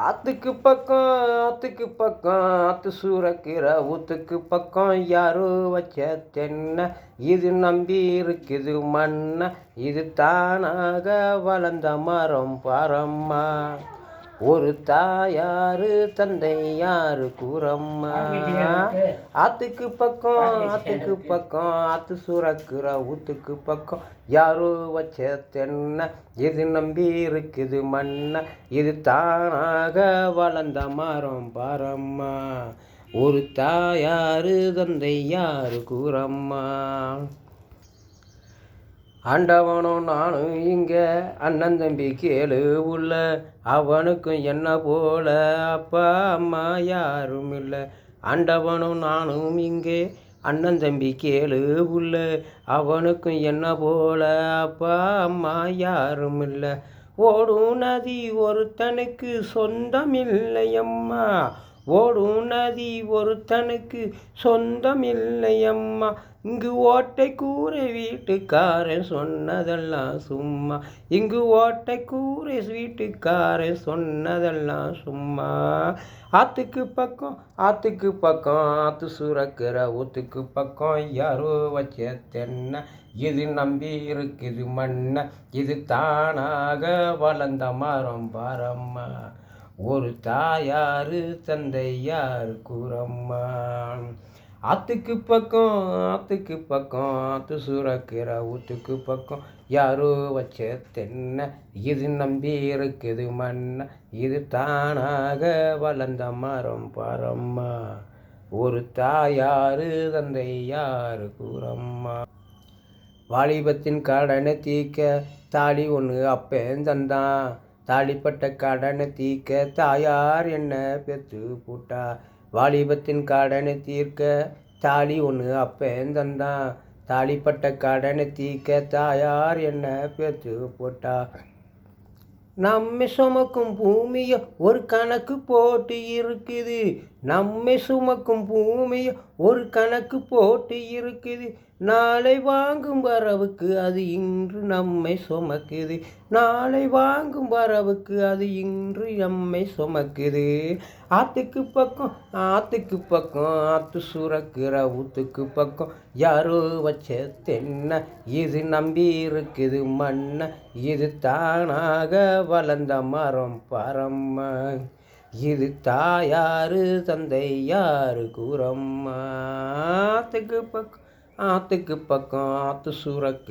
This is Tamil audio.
ஆத்துக்கு பக்கம் ஆத்து சூறக்கிற ஊத்துக்கு பக்கம் யாரோ வச்ச தென்ன இது நம்பி இருக்குது மண்ண இது தானாக வளர்ந்த மரம் பாரம்மா. ஒரு தாயாரு தந்தை யாரு கூறம்மா. ஆத்துக்கு பக்கம் ஆத்து சூறக்கிற ஊத்துக்கு பக்கம் யாரோ வச்ச தென்ன இது நம்பி இருக்குது மண்ண இது தானாக வளர்ந்த மரம் பாரம்மா. ஒரு தாயாரு தந்தை யாரு கூறம்மா. ஆண்டவனும் நானும் இங்க அண்ணன் தம்பி கேளு உள்ள அவனுக்கும் என்ன போல அப்பா அம்மா யாரும் இல்லை. ஆண்டவனும் நானும் இங்கே அண்ணன் தம்பி கேளு உள்ள அவனுக்கும் என்ன போல அப்பா அம்மா யாரும் இல்லை. ஓடும் நதி ஒருத்தனுக்கு சொந்தமில்லையம்மா. ஓடும் நதி ஒருத்தனுக்கு சொந்தமில்லையம்மா. இங்கு ஓட்டை கூரை வீட்டுக்காரன் சொன்னதெல்லாம் சும்மா. இங்கு ஓட்டை கூரை வீட்டுக்காரன் சொன்னதெல்லாம் சும்மா. ஆத்துக்கு பக்கம் ஆத்து சுரக்கிற ஊத்துக்கு பக்கம் யாரோ வச்ச தென்ன இது நம்பி இருக்குது மண்ண இது தானாக வளர்ந்த மரம் பாரம்மா. ஒரு தாயாரு தந்தை யாரு கூறம்மா. ஆத்துக்கு பக்கம் ஆத்து சுரக்கிற ஊத்துக்கு பக்கம் யாரோ வச்ச தென்ன இது நம்பி இருக்குது மண்ண இது தானாக வளர்ந்த மரம் பாரம்மா. ஒரு தாயாரு தந்தை யாரு கூறம்மா. வாலிபத்தின் கடனை தீக்க தாலி ஒன்று அப்பன் தந்தான். தாலிப்பட்ட கடனை தீக்க தாயார் என்ன பெற்று போட்டா. வாலிபத்தின் கடனை தீர்க்க தாலி ஒன்று அப்பன் தந்தான். தாலிப்பட்ட கடனை தீர்க்க தாயார் என்ன பெற்று போட்டா. நம்மை சுமக்கும் பூமியை ஒரு கணக்கு போட்டு இருக்குது. நம்மை சுமக்கும் பூமியை ஒரு கணக்கு போட்டு இருக்குது. நாளை வாங்கும் வரவுக்கு அது இன்று நம்மை சுமக்குது. நாளை வாங்கும் வரவுக்கு அது இன்று நம்மை சுமக்குது. ஆத்துக்கு பக்கம் ஆத்து சுரக்கிற ஊத்துக்கு பக்கம் யாரோ வச்ச தென்ன இது நம்பி இருக்குது மண்ண இது தானாக வளர்ந்த மரம் பாரம்மா. இது தாயாரு தந்தை யாரு கூறம்மா. ஆத்துக்கு பக்கம் ஆத்து சூறக்கு